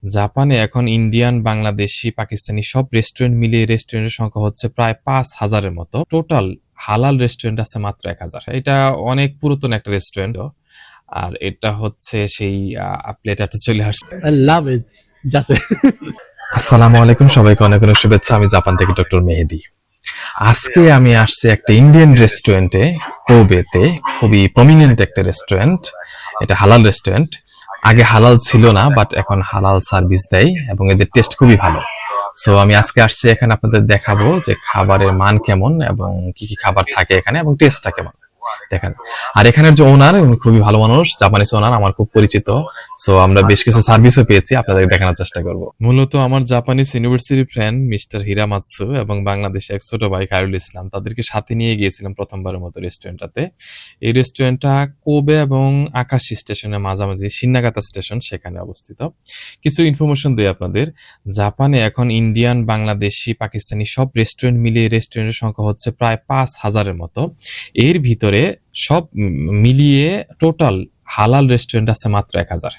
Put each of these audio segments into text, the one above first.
জাপানে এখন ইন্ডিয়ান, বাংলাদেশি, পাকিস্তানি সব রেস্টুরেন্ট মিলিয়ে রেস্টুরেন্টের সংখ্যা হচ্ছে প্রায় 5,000-এর মতো। টোটাল হালাল রেস্টুরেন্ট আছে মাত্র 1,000। এটা অনেক পুরাতন একটা রেস্টুরেন্ট। আর এটা হচ্ছে সেই প্লেটারটা চলে আসছে। I love it. Just আসসালামু আলাইকুম, সবাইকে অনেক অনেক শুভেচ্ছা। আমি জাপান থেকে ডক্টর মেহেদি। আজকে আমি আসছি একটা ইন্ডিয়ান রেস্টুরেন্টে, কোবেতে। খুবই প্রমিনেন্ট একটা রেস্টুরেন্ট। এটা হালাল রেস্টুরেন্ট। আগে হালাল ছিল না, বাট এখন হালাল সার্ভিস দেয় এবং এদের টেস্ট খুবই ভালো। সো আমি আজকে আসছি এখানে আপনাদের দেখাবো যে খাবারের মান কেমন এবং কি কি খাবার থাকে এখানে এবং টেস্টটা কেমন দেখেন। আর এখানের যে ওনার, উনি খুবই ভালো মানুষ, জাপানিজ ওনার, আমার খুব পরিচিত। সো আমরা বেশ কিছু সার্ভিসও পেয়েছি, আপনাদের দেখানোর চেষ্টা করব। মূলত আমার জাপানিজ ইউনিভার্সিটি ফ্রেন্ড মিস্টার হিরামাতসু এবং বাংলাদেশে এক ছোট ভাই খায়রুল ইসলাম, তাদেরকে সাথে নিয়ে গিয়েছিলাম প্রথমবারের মতো রেস্টুরেন্টটাতে। এই রেস্টুরেন্টটা কোবে এবং আকাশি স্টেশনের মাঝামাঝি, শিন্নাগাতা স্টেশন, সেখানে অবস্থিত। কিছু ইনফরমেশন দিই আপনাদের। জাপানে এখন ইন্ডিয়ান, বাংলাদেশি, পাকিস্তানি সব রেস্টুরেন্ট মিলিয়ে রেস্টুরেন্টের সংখ্যা হচ্ছে প্রায় 5,000-এর মতো। এর ভিতরে সব মিলিয়ে টোটাল হালাল রেস্টুরেন্ট আছে মাত্র 1,000।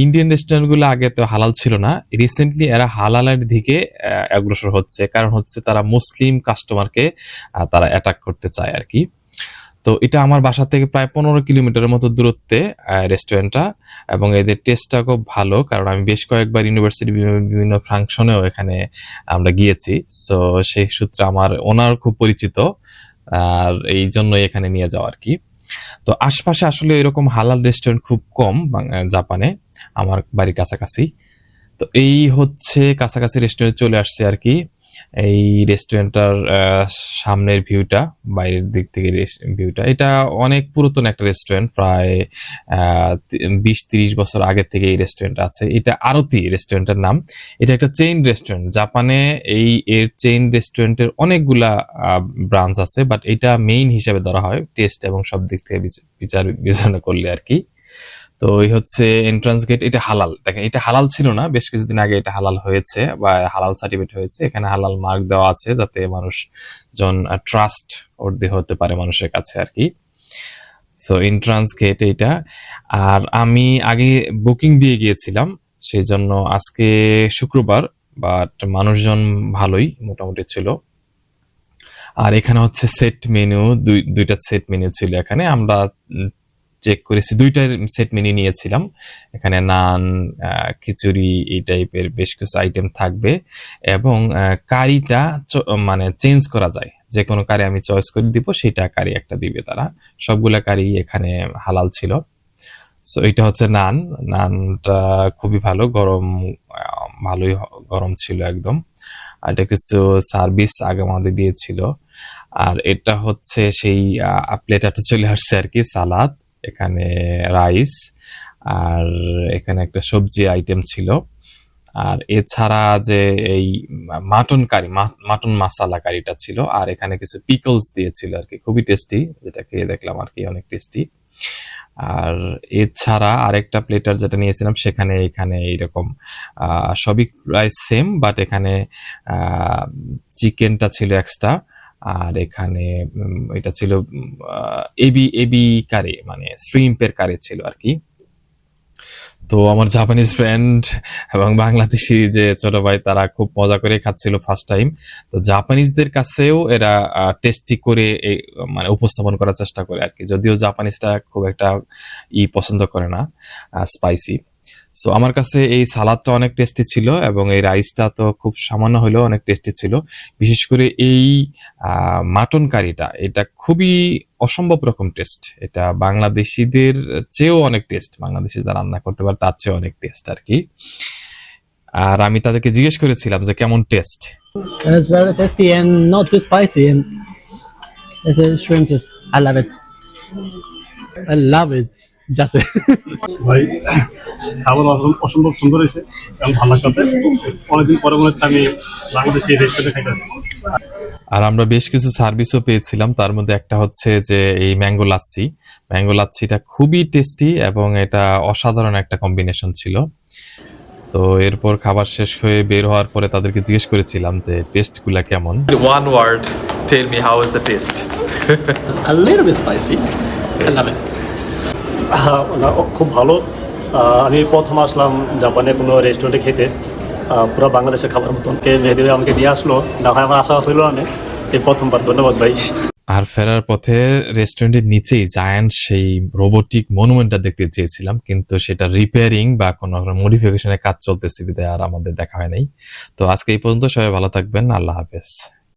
ইন্ডিয়ান রেস্টুরেন্টগুলো আগে তো হালাল ছিল না, রিসেন্টলি এরা হালালের দিকে অগ্রসর হচ্ছে। কারণ হচ্ছে তারা মুসলিম কাস্টমারকে তারা অ্যাটাক করতে চায় আর কি। তো এটা আমার বাসা থেকে প্রায় 15 কিলোমিটারের মতো দূরত্বে রেস্টুরেন্টটা, এবং এদের টেস্টটা খুব ভালো। কারণ আমি বেশ কয়েকবার ইউনিভার্সিটি বিভিন্ন ফাংশনেও এখানে আমরা গিয়েছি। সো সেই সূত্রে আমার ওনার খুব পরিচিত, আর এই জন্যই এখানে নিয়ে যাওয়া আর কি। তো আশপাশে আসলে এরকম হালাল রেস্টুরেন্ট খুব কম জাপানে, আমার বাড়ির কাছাকাছি। তো এই হচ্ছে কাছাকাছি রেস্টুরেন্ট চলে আসছে আর কি। এই রেস্টুরেন্টটার সামনের ভিউটা, বাইরের দিক থেকে ভিউটা, এটা অনেক পুরাতন একটা রেস্টুরেন্ট। প্রায় 20-30 বছর আগে থেকে এই রেস্টুরেন্ট আছে। এটা আরতি রেস্টুরেন্টের নাম। এটা একটা চেইন রেস্টুরেন্ট। জাপানে এর চেইন রেস্টুরেন্টের অনেকগুলা ব্রাঞ্চ আছে, বাট এটা মেইন হিসেবে ধরা হয় টেস্ট এবং সব দিক থেকে বিচার বিবেচনা করলে আর কি। তো এই হচ্ছে এন্ট্রান্স গেট। এটা হালাল, দেখেন এটা হালাল ছিল না, বেশ কিছুদিন আগে এটা হালাল হয়েছে বা হালাল সার্টিফিকেট হয়েছে। এখানে হালাল মার্ক দেওয়া আছে যাতে মানুষজন ট্রাস্ট হতে পারে মানুষের কাছে আর কি। সো এন্ট্রান্স গেট এইটা। আর আমি আগে বুকিং দিয়ে গিয়েছিলাম, সেই জন্য আজকে শুক্রবার, বাট মানুষজন ভালোই মোটামুটি ছিল। আর এখানে হচ্ছে সেট মেনু, দুইটা সেট মেনু ছিল এখানে। আমরা চেক করেছি, দুইটার সেট মেনু নিয়েছিলাম। এখানে নান, খিচুড়ি, এই টাইপের বেশ কিছু আইটেম থাকবে, এবং কারিটা মানে চেঞ্জ করা যায়। যে কোনো কারি আমি চয়েস করে দিব, সেটা কারি একটা দিবে তারা। সবগুলা কারি এখানে হালাল ছিল। সো এটা হচ্ছে নান। নানটা খুবই ভালো, গরম, ভালোই গরম ছিল একদম। আর এটা কিছু সার্ভিস আগে আমাদের দিয়েছিল। আর এটা হচ্ছে সেই প্লেটারটা চলে আসছে আর কি, সালাদ, এখানে রাইস, আর এখানে একটা সবজি আইটেম ছিল। আর এছাড়া যে এই মাটন কারি, মাটন মাসালা কারিটা ছিল। আর এখানে কিছু পিকলস দিয়েছিল আর কি, খুবই টেস্টি, যেটা খেয়ে দেখলাম আর কি, অনেক টেস্টি। আর এছাড়া আরেকটা প্লেটার যেটা নিয়েছিলাম, সেখানে এখানে এইরকম সবই প্রায় সেম, বাট এখানে চিকেনটা ছিল এক্সট্রা। আর এখানে এটা ছিল এবি এবি কারি, মানে শ্রিম্পের কারি ছিল আর কি। তো আমার জাপানিজ ফ্রেন্ড এবং বাংলাদেশি যে ছোট ভাই, তারা খুব মজা করে খাচ্ছিল ফার্স্ট টাইম। তো জাপানিজদের কাছেও এরা টেস্টি করে মানে উপস্থাপন করার চেষ্টা করে আর কি, যদিও জাপানিজটা খুব একটা পছন্দ করে না স্পাইসি। সো আমার কাছে এই সালাদটা অনেক টেস্টি ছিল, এবং এই রাইসটা তো খুব সামান্য হলেও অনেক টেস্টি ছিল। বিশেষ করে এই মাটন কারিটা, এটা খুবই অসম্ভব রকম টেস্ট। এটা বাংলাদেশিদের চেয়েও অনেক টেস্ট, বাংলাদেশি যারা রান্না করতে পারে তার চেয়ে অনেক টেস্ট আর কি। আর আমি তাদেরকে জিজ্ঞেস করেছিলাম যে কেমন test. it's very tasty and not too spicy. And it's a shrimp. I love it. I love it. Just ভাই খাবার অসম্ভব সুন্দর হয়েছে এবং ভালো লাগছে। অনেকদিন পরে মনে হচ্ছে আমি বাংলাদেশে এই রেস্টুরেন্টে খাইতেছি। আর আমরা বেশ কিছু সার্ভিসও পেয়েছিলাম, তার মধ্যে একটা হচ্ছে যে এই ম্যাঙ্গো লাচ্ছি। ম্যাঙ্গো লাচ্ছিটা খুবই টেস্টি এবং এটা অসাধারণ একটা কম্বিনেশন ছিল। তো এরপর খাবার শেষ হয়ে বের হওয়ার পরে তাদেরকে জিজ্ঞেস করেছিলাম যে টেস্টগুলা কেমন। One word, tell me how is the taste? a little bit spicy. I love it. খুব ভালো আমি প্রথম আসলাম জাপানে কোনো রেস্টুরেন্টে খেতে, পুরো বাংলাদেশের খাবার মতন মেহেদি ভাই আমাকে নিয়ে আসলো, না হয় আমার আশা হইল না, এই প্রথমবার। ধন্যবাদ ভাই। আর ফেরার পথে রেস্টুরেন্টের নিচেই জায়ান্ট সেই রোবোটিক মনুমেন্টটা দেখতে চেয়েছিলাম, কিন্তু সেটা রিপেয়ারিং বা কোনো মডিফিকেশনের কাজ চলতেছে বিধায় আর আমাদের দেখা হয় নাই। তো আজকে এই পর্যন্ত, সবাই ভালো থাকবেন, আল্লাহ হাফেজ।